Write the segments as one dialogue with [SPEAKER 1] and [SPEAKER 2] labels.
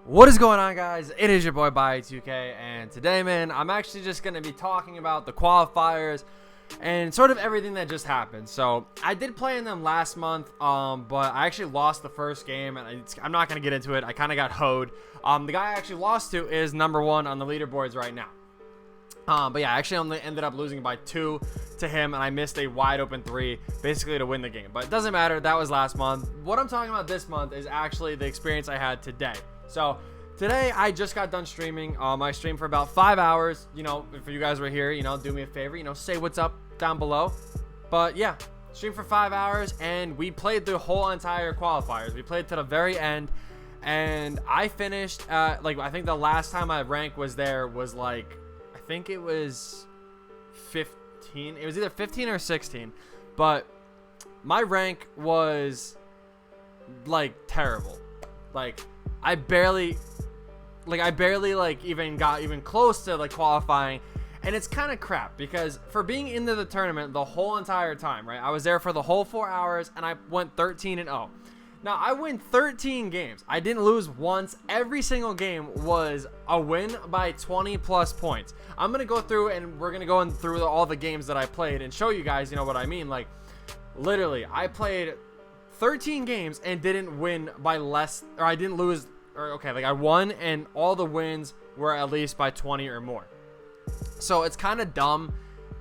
[SPEAKER 1] What is going on, guys? It is your boy By2K, and today, man, I'm actually just going to be talking about the qualifiers and sort of everything that just happened. So I did play in them last month, but I actually lost the first game, and I'm not going to get into it. I kind of got hoed. The guy I actually lost to is #1 on the leaderboards right now. But yeah, I actually only ended up losing by 2 to him, and I missed a wide open 3 basically to win the game. But it doesn't matter. That was last month. What I'm talking about this month is actually the experience I had today. So today I just got done streaming. I streamed for about 5 hours. You know, if you guys were here, you know, do me a favor, you know, say what's up down below. But yeah, streamed for 5 hours, and we played the whole entire qualifiers. We played to the very end, and I finished like, I think the last time my rank was there was like, I think it was 15. It was either 15 or 16, but my rank was like terrible. Like I barely even got even close to like qualifying, and it's kind of crap because for being into the tournament the whole entire time, right? I was there for the whole 4 hours, and I went 13-0. Now I win 13 games. I didn't lose once. Every single game was a win by 20 plus points. I'm gonna go through, and we're gonna go through all the games that I played and show you guys, you know what I mean. Like literally, I played 13 games and didn't win by less, or I didn't lose, or okay, like I won, and all the wins were at least by 20 or more. So it's kind of dumb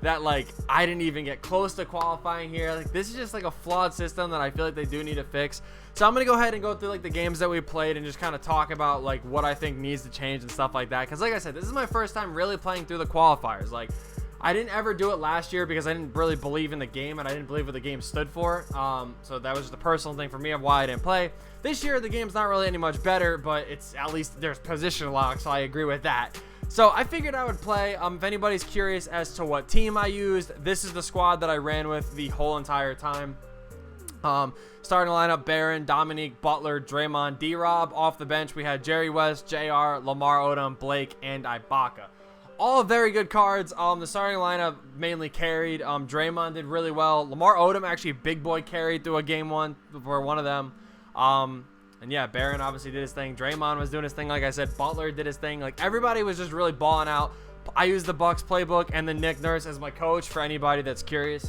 [SPEAKER 1] that like I didn't even get close to qualifying here. Like this is just like a flawed system that I feel like they do need to fix. So I'm gonna go ahead and go through like the games that we played and just kind of talk about like what I think needs to change and stuff like that, because like I said, this is my first time really playing through the qualifiers. Like I didn't ever do it last year because I didn't really believe in the game, and I didn't believe what the game stood for. So that was just a personal thing for me of why I didn't play. This year the game's not really any much better, but it's at least there's position lock, so I agree with that. So I figured I would play. If anybody's curious as to what team I used, this is the squad that I ran with the whole entire time. Starting lineup: Baron, Dominique, Butler, Draymond, D-Rob. Off the bench we had Jerry West, JR, Lamar Odom, Blake, and Ibaka. All very good cards. The starting lineup mainly carried. Draymond did really well. Lamar Odom actually big boy carried through a game one for one of them. And yeah, Baron obviously did his thing. Draymond was doing his thing. Like I said, Butler did his thing. Like everybody was just really balling out. I used the Bucks playbook and then Nick Nurse as my coach for anybody that's curious.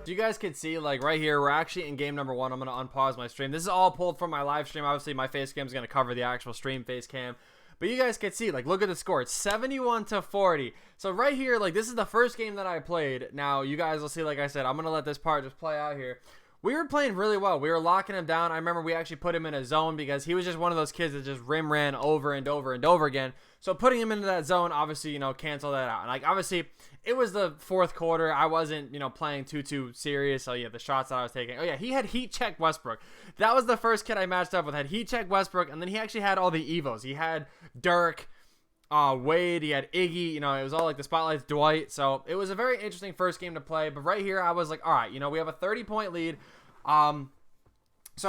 [SPEAKER 1] So you guys can see like right here, we're actually in game #1. I'm going to unpause my stream. This is all pulled from my live stream. Obviously my face cam is going to cover the actual stream face cam. But you guys can see, like, look at the score. It's 71-40. So right here, like, this is the first game that I played. Now, you guys will see, like I said, I'm going to let this part just play out here. We were playing really well. We were locking him down. I remember we actually put him in a zone because he was just one of those kids that just rim ran over and over and over again. So putting him into that zone, obviously, you know, cancel that out. And, like, obviously, it was the fourth quarter. I wasn't, you know, playing too serious. So, yeah, the shots that I was taking. Oh, yeah, he had heat check Westbrook. That was the first kid I matched up with. Had heat check Westbrook, and then he actually had all the Evos. He had Dirk, Wade, he had Iggy, you know, it was all like the spotlights, Dwight. So it was a very interesting first game to play. But right here, I was like, all right, you know, we have a 30-point lead. So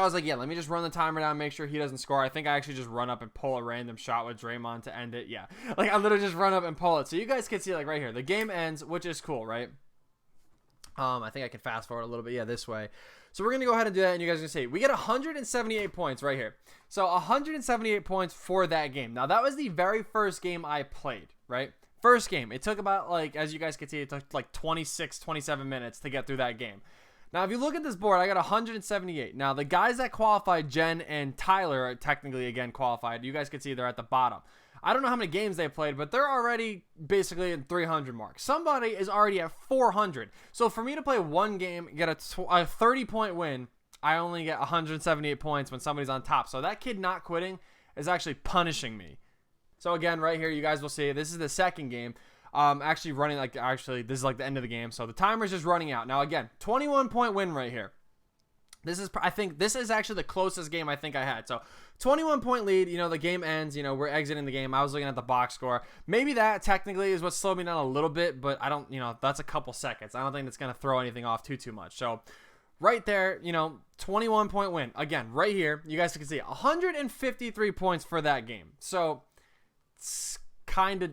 [SPEAKER 1] I was like, yeah, let me just run the timer down, make sure he doesn't score. I think I actually just run up and pull a random shot with Draymond to end it. Yeah, like I literally just run up and pull it. So you guys can see like right here, the game ends, which is cool, right? I think I can fast forward a little bit. Yeah, this way. So we're going to go ahead and do that, and you guys are going to see. We get 178 points right here. So 178 points for that game. Now, that was the very first game I played, right? First game. It took about, like, as you guys can see, it took like 26, 27 minutes to get through that game. Now, if you look at this board, I got 178. Now, the guys that qualified, Jen and Tyler, are technically, again, qualified. You guys can see they're at the bottom. I don't know how many games they played, but they're already basically in 300 mark. Somebody is already at 400. So for me to play one game, get a 30-point win, I only get 178 points when somebody's on top. So that kid not quitting is actually punishing me. So again, right here, you guys will see this is the second game. Actually running like this is like the end of the game. So the timer's just running out. Now again, 21-point win right here. I think this is actually the closest game I think I had. So 21-point lead, you know, the game ends, you know, we're exiting the game. I was looking at the box score. Maybe that technically is what slowed me down a little bit, but I don't, you know, that's a couple seconds. I don't think that's going to throw anything off too much. So right there, you know, 21-point win. Again, right here, you guys can see 153 points for that game. So it's kind of,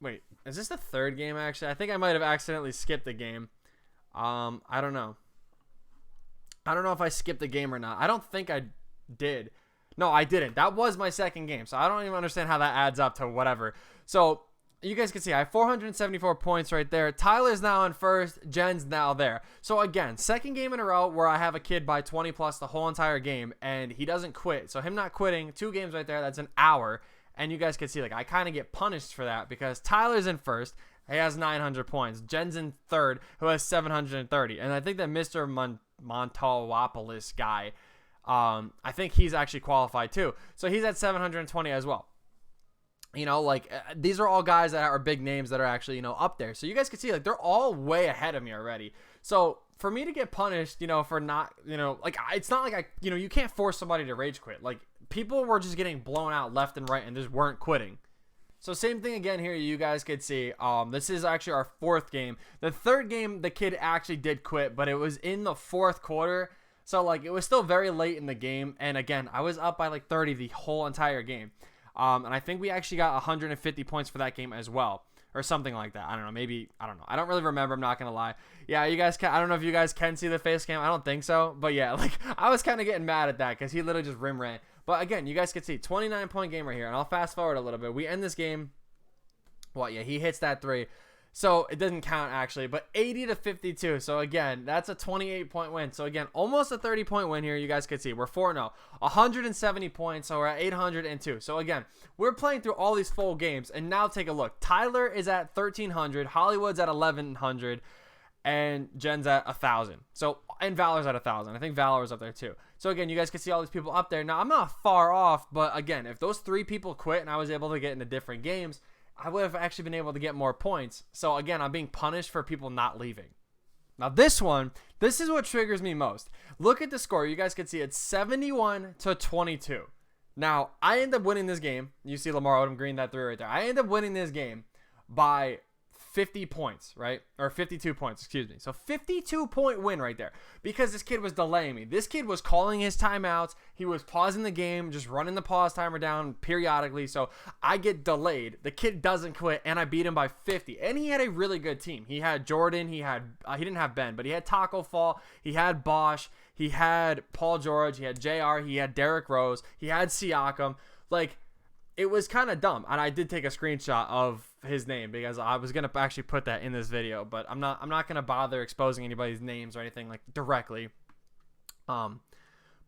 [SPEAKER 1] wait, is this the third game actually? I think I might have accidentally skipped the game. I don't know. I don't know if I skipped the game or not. I don't think I did. No, I didn't. That was my second game. So I don't even understand how that adds up to whatever. So you guys can see I have 474 points right there. Tyler's now in first. Jen's now there. So again, second game in a row where I have a kid by 20 plus the whole entire game and he doesn't quit. So him not quitting, 2 games right there, that's an hour. And you guys can see, like, I kind of get punished for that because Tyler's in first. He has 900 points. Jen's in third, who has 730. And I think that Mr. Montalopoulos guy, I think he's actually qualified too. So he's at 720 as well. You know, like, these are all guys that are big names that are actually, you know, up there. So you guys can see, like, they're all way ahead of me already. So for me to get punished, you know, for not, you know, like, it's not like you can't force somebody to rage quit. Like, people were just getting blown out left and right and just weren't quitting. So same thing again here, you guys could see. This is actually our 4th game. The 3rd game, the kid actually did quit, but it was in the 4th quarter. So, like, it was still very late in the game. And again, I was up by like 30 the whole entire game. And I think we actually got 150 points for that game as well, or something like that. I don't know. Maybe, I don't know. I don't really remember. I'm not going to lie. Yeah, you guys can, I don't know if you guys can see the face cam. I don't think so. But yeah, like, I was kind of getting mad at that because he literally just rim ran. But again, you guys can see 29-point game right here. And I'll fast forward a little bit. We end this game. What? Yeah, he hits that 3. So it doesn't count actually, but 80-52. So again, that's a 28-point win. So again, almost a 30-point win here. You guys can see we're 4-0, 170 points. So we're at 802. So again, we're playing through all these full games. And now take a look. Tyler is at 1,300. Hollywood's at 1,100. And Jen's at 1,000. So, and Valor's at 1,000. I think Valor's up there too. So again, you guys can see all these people up there. Now, I'm not far off, but again, if those 3 people quit and I was able to get into different games, I would have actually been able to get more points. So again, I'm being punished for people not leaving. Now this is what triggers me most. Look at the score. You guys can see it's 71-22. Now, I end up winning this game. You see Lamar Odom Green, that 3 right there. I end up winning this game by 50 points, right? Or 52 points, excuse me. So 52-point win right there because this kid was delaying me. This kid was calling his timeouts. He was pausing the game, just running the pause timer down periodically. So I get delayed. The kid doesn't quit, and I beat him by 50. And he had a really good team. He had Jordan. He didn't have Ben, but he had Taco Fall. He had Bosch. He had Paul George. He had JR. He had Derrick Rose. He had Siakam. Like, it was kind of dumb, and I did take a screenshot of his name because I was gonna actually put that in this video, but I'm not gonna bother exposing anybody's names or anything like directly. But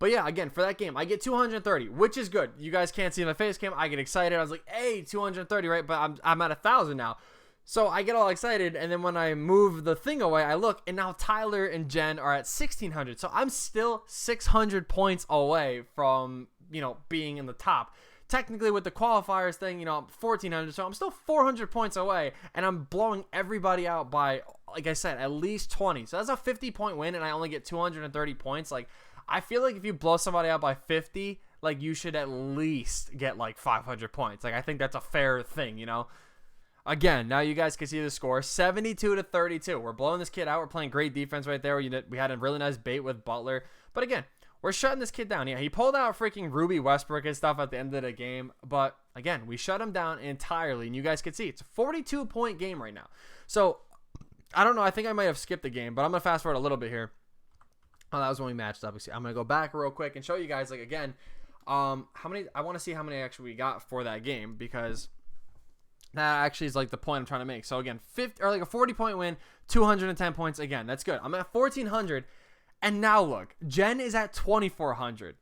[SPEAKER 1] yeah, again, for that game, I get 230, which is good. You guys can't see my face cam. I get excited. I was like, hey, 230, right? But I'm at 1,000 now. So I get all excited, and then when I move the thing away, I look, and now Tyler and Jen are at 1,600. So I'm still 600 points away from, you know, being in the top. Technically, with the qualifiers thing, you know, I'm 1,400, so I'm still 400 points away, and I'm blowing everybody out by, like I said, at least 20. So that's a 50-point win, and I only get 230 points. Like, I feel like if you blow somebody out by 50, like, you should at least get, like, 500 points. Like, I think that's a fair thing, you know? Again, now you guys can see the score, 72-32. We're blowing this kid out. We're playing great defense right there. We had a really nice bait with Butler. But again, we're shutting this kid down. Yeah, he pulled out freaking Ruby Westbrook and stuff at the end of the game. But, again, we shut him down entirely. And you guys can see it's a 42-point game right now. So, I don't know. I think I might have skipped the game. But I'm going to fast forward a little bit here. Oh, that was when we matched up. I'm going to go back real quick and show you guys, like, again, how many. I want to see how many actually we got for that game. Because that actually is, like, the point I'm trying to make. So, again, a 40-point win, 210 points. Again, that's good. I'm at 1,400. And now look, Jen is at 2,400.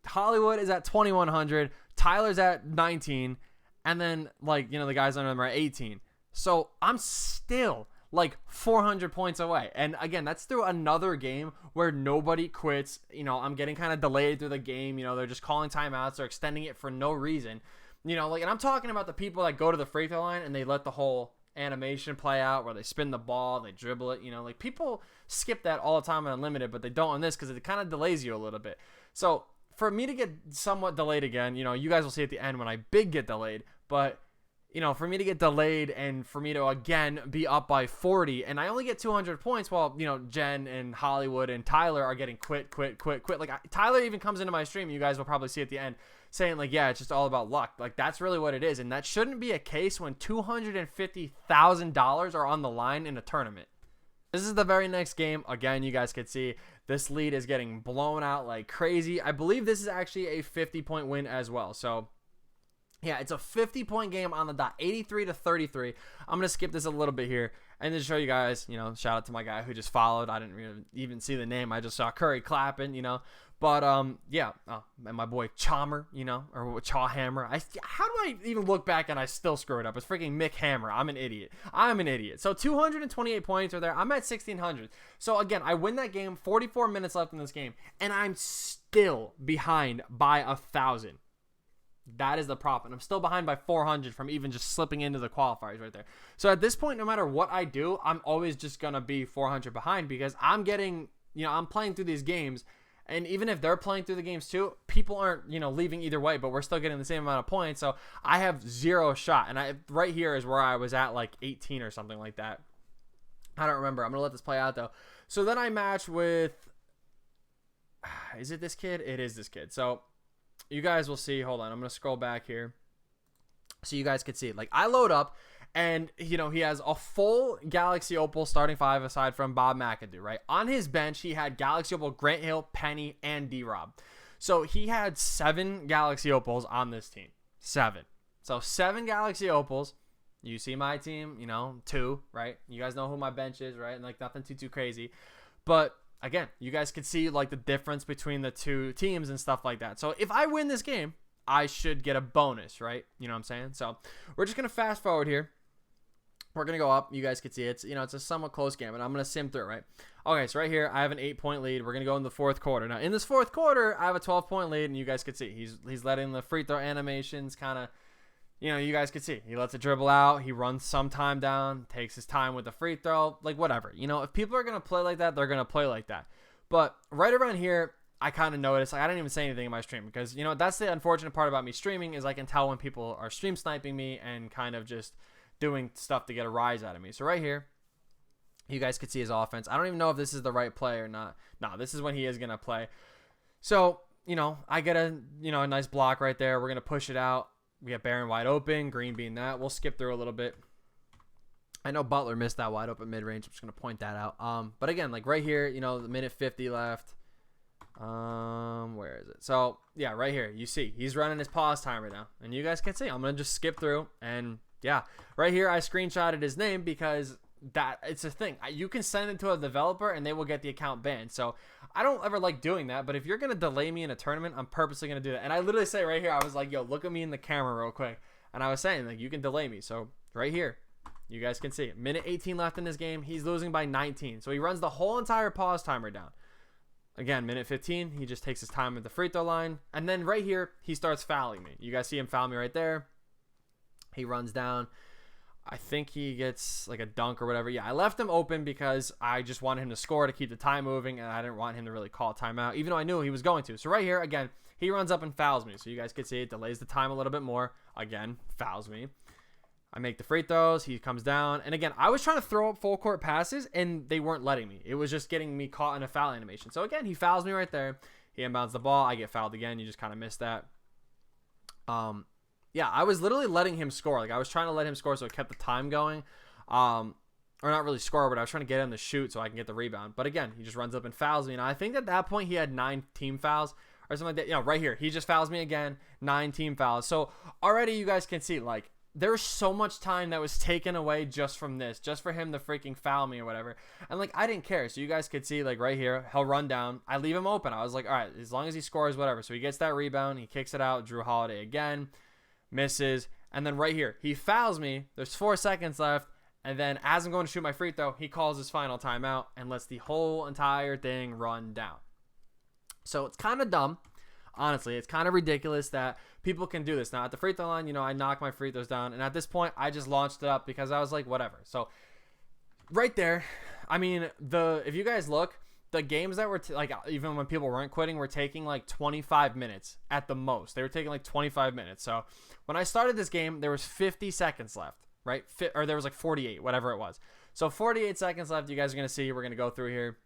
[SPEAKER 1] Hollywood is at 2,100. Tyler's at 19. And then, like, you know, the guys under them are at 18. So I'm still like 400 points away. And again, that's through another game where nobody quits. You know, I'm getting kind of delayed through the game. You know, they're just calling timeouts or extending it for no reason. You know, like, and I'm talking about the people that go to the free throw line and they let the whole animation play out where they spin the ball, they dribble it, you know, like, people skip that all the time in Unlimited, but they don't on this because it kind of delays you a little bit. So for me to get somewhat delayed again, you know, you guys will see at the end when I big get delayed, but, you know, for me to get delayed and for me to again be up by 40 and I only get 200 points while, you know, Jen and Hollywood and Tyler are getting quit. Like, Tyler even comes into my stream, you guys will probably see at the end, saying, like, yeah, it's just all about luck. Like, that's really what it is. And that shouldn't be a case when $250,000 are on the line in a tournament. This is the very next game. Again, you guys could see this lead is getting blown out like crazy. I believe this is actually a 50-point win as well. So, yeah, it's a 50-point game on the dot, 83-33. I'm going to skip this a little bit here and just show you guys, shout out to my guy who just followed. I didn't even see the name. I just saw Curry clapping, But, yeah, and my boy Chalmer, or Chawhammer. How do I even look back and I still screw it up? It's freaking Mick Hammer. I'm an idiot. So 228 points are there. I'm at 1,600. So, again, I win that game, 44 minutes left in this game, and I'm still behind by 1,000. That is the prop, and I'm still behind by 400 from even just slipping into the qualifiers right there. So at this point, no matter what I do, I'm always just going to be 400 behind because I'm getting, I'm playing through these games. And even if they're playing through the games too, people aren't, leaving either way, but we're still getting the same amount of points. So I have zero shot. And right here is where I was at like 18 or something like that. I don't remember. I'm going to let this play out though. So then I match with, is it this kid? It is this kid. So you guys will see. Hold on. I'm going to scroll back here so you guys can see. Like I load up. And, he has a full Galaxy Opal starting five aside from Bob McAdoo, right? On his bench, he had Galaxy Opal, Grant Hill, Penny, and D-Rob. So he had 7 Galaxy Opals on this team. 7. So 7 Galaxy Opals. You see my team, 2, right? You guys know who my bench is, right? And like nothing too crazy. But again, you guys can see like the difference between the two teams and stuff like that. So if I win this game, I should get a bonus, right? You know what I'm saying? So we're just going to fast forward here. We're going to go up. You guys can see it's a somewhat close game, and I'm going to sim through it, right? Okay, so right here, I have an 8-point lead. We're going to go in the fourth quarter. Now, in this fourth quarter, I have a 12-point lead, and you guys can see he's letting the free throw animations kind of, you guys can see. He lets it dribble out. He runs some time down, takes his time with the free throw, like whatever. If people are going to play like that, they're going to play like that. But right around here, I kind of noticed, I didn't even say anything in my stream because, that's the unfortunate part about me streaming is I can tell when people are stream sniping me and kind of just doing stuff to get a rise out of me. So right here, you guys could see his offense. I don't even know if this is the right play or not. No, this is when he is going to play. So, I get a nice block right there. We're going to push it out. We get Barron wide open, Green being that. We'll skip through a little bit. I know Butler missed that wide open mid-range. I'm just going to point that out. But again, like right here, the minute 50 left. Where is it? So, yeah, right here. You see, he's running his pause timer now. And you guys can see, I'm going to just skip through and yeah, right here I screenshotted his name because it's a thing. You can send it to a developer and they will get the account banned. So I don't ever like doing that, but if you're going to delay me in a tournament, I'm purposely going to do that. And I literally say right here, I was like, yo, look at me in the camera real quick. And I was saying like, you can delay me. So right here, you guys can see it. Minute 18 left in this game. He's losing by 19. So he runs the whole entire pause timer down. Again, minute 15, he just takes his time at the free throw line. And then right here, he starts fouling me. You guys see him foul me right there. He runs down. I think he gets like a dunk or whatever. Yeah, I left him open because I just wanted him to score to keep the time moving, and I didn't want him to really call a timeout, even though I knew he was going to. So right here, again, he runs up and fouls me. So you guys can see it delays the time a little bit more. Again, fouls me. I make the free throws. He comes down. And again, I was trying to throw up full court passes, and they weren't letting me. It was just getting me caught in a foul animation. So again, he fouls me right there. He inbounds the ball. I get fouled again. You just kind of missed that. Yeah, I was literally letting him score. Like I was trying to let him score so it kept the time going. Or not really score, but I was trying to get him to shoot so I can get the rebound. But again, he just runs up and fouls me. And I think at that point he had 9 team fouls or something like that. Right here. He just fouls me again. 9 team fouls. So already you guys can see like there's so much time that was taken away just from this, just for him to freaking foul me or whatever. And like I didn't care. So you guys could see like right here, he'll run down. I leave him open. I was like, all right, as long as he scores, whatever. So he gets that rebound. He kicks it out. Drew Holiday again. Misses, and then right here he fouls me. There's 4 seconds left, and then as I'm going to shoot my free throw, he calls his final timeout and lets the whole entire thing run down. So it's kind of dumb, honestly. It's kind of ridiculous that people can do this. Now at the free throw line, I knock my free throws down, and at this point I just launched it up because I was like, whatever. So right there, I mean, if you guys look, the games that were like, even when people weren't quitting, were taking like 25 minutes at the most. They were taking like 25 minutes. So when I started this game, there was 50 seconds left, right? Or there was like 48, whatever it was. So 48 seconds left. You guys are going to see, we're going to go through here.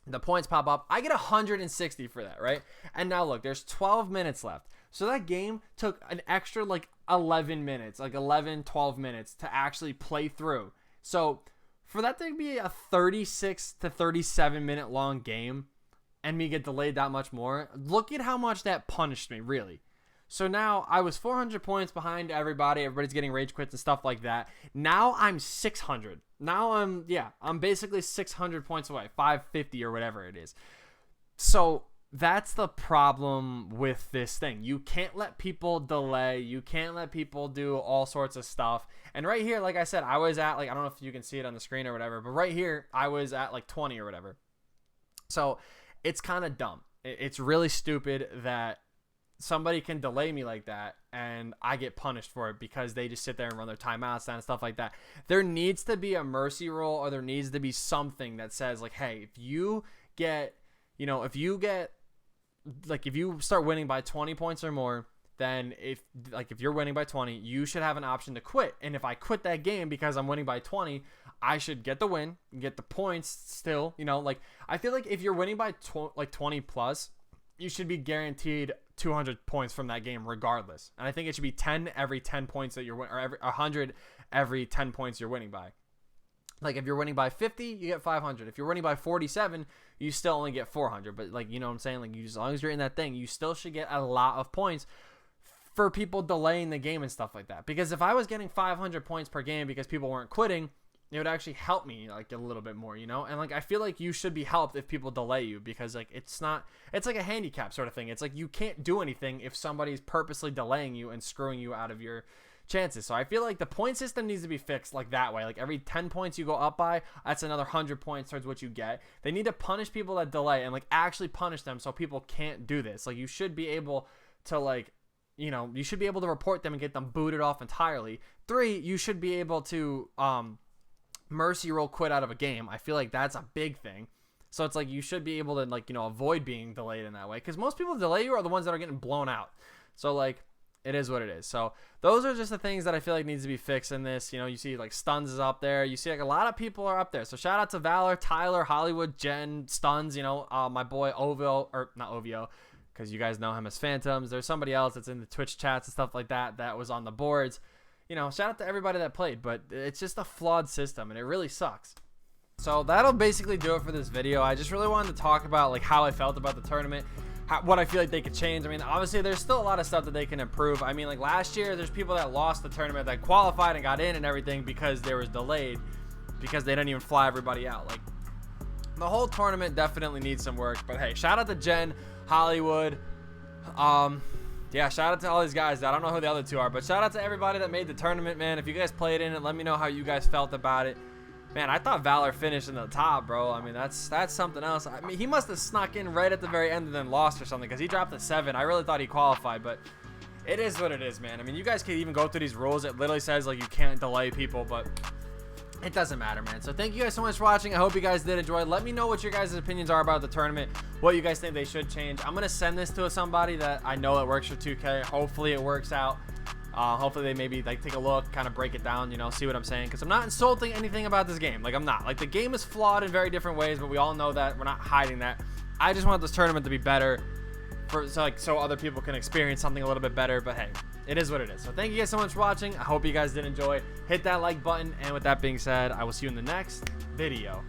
[SPEAKER 1] The points pop up. I get 160 for that, right? And now look, there's 12 minutes left. So that game took an extra like 11 minutes, like 11, 12 minutes to actually play through. So for that to be a 36 to 37 minute long game and me get delayed that much more, look at how much that punished me, really. So now I was 400 points behind everybody. Everybody's getting rage quits and stuff like that. Now I'm 600. Now I'm basically 600 points away, 550 or whatever it is. So that's the problem with this thing. You can't let people delay. You can't let people do all sorts of stuff. And right here, like I said, I was at, like, I don't know if you can see it on the screen or whatever, but right here, I was at like 20 or whatever. So it's kind of dumb. It's really stupid that somebody can delay me like that and I get punished for it because they just sit there and run their timeouts down and stuff like that. There needs to be a mercy rule, or there needs to be something that says, like, hey, if you start winning by 20 points or more, then if you're winning by 20, you should have an option to quit. And if I quit that game because I'm winning by 20, I should get the win, get the points still, I feel like if you're winning by 20 plus, you should be guaranteed 200 points from that game regardless. And I think it should be 10 every 10 points that you're winning, or 100 every 10 points you're winning by. Like, if you're winning by 50, you get 500. If you're winning by 47, you still only get 400. But, like, you know what I'm saying? Like, as long as you're in that thing, you still should get a lot of points for people delaying the game and stuff like that. Because if I was getting 500 points per game because people weren't quitting, it would actually help me, like, a little bit more, And, like, I feel like you should be helped if people delay you, because, like, it's like a handicap sort of thing. It's like you can't do anything if somebody's purposely delaying you and screwing you out of your chances. So I feel like the point system needs to be fixed like that way. Like, every 10 points you go up by, that's another 100 points towards what you get. They need to punish people that delay and, like, actually punish them so people can't do this. Like, you should be able to, like, you should be able to report them and get them booted off entirely. 3, you should be able to mercy roll quit out of a game. I feel like that's a big thing. So it's like you should be able to, like, avoid being delayed in that way, because most people delay you are the ones that are getting blown out. So, like, it is what it is. So those are just the things that I feel like needs to be fixed in this. You see, like, Stuns is up there. You see, like, a lot of people are up there. So shout out to Valor, Tyler, Hollywood, Jen, Stuns, my boy Ovio, or not Ovio, because you guys know him as Phantoms. There's somebody else that's in the Twitch chats and stuff like that that was on the boards. Shout out to everybody that played, but it's just a flawed system and it really sucks. So that'll basically do it for this video. I just really wanted to talk about, like, how I felt about the tournament, what I feel like they could change. I mean, obviously there's still a lot of stuff that they can improve. I mean, like, last year there's people that lost the tournament that qualified and got in and everything because they was delayed, because they didn't even fly everybody out. Like, the whole tournament definitely needs some work. But hey, shout out to Jen, Hollywood, yeah, shout out to all these guys. I don't know who the other two are, but shout out to everybody that made the tournament, man. If you guys played in it, let me know how you guys felt about it. Man, I thought Valor finished in the top, bro. I mean, that's something else. I mean, he must have snuck in right at the very end and then lost or something, because he dropped a 7. I really thought he qualified, but it is what it is, man. I mean, you guys can even go through these rules. It literally says, like, you can't delay people, but it doesn't matter, man. So thank you guys so much for watching. I hope you guys did enjoy. Let me know what your guys' opinions are about the tournament, what you guys think they should change. I'm going to send this to somebody that I know that works for 2K. Hopefully it works out. Hopefully they maybe, like, take a look, kind of break it down, see what I'm saying, because I'm not insulting anything about this game. Like, I'm not. Like, the game is flawed in very different ways, but we all know that. We're not hiding that. I just want this tournament to be better so other people can experience something a little bit better. But hey, it is what it is. So thank you guys so much for watching. I hope you guys did enjoy. Hit that like button, and with that being said, I will see you in the next video.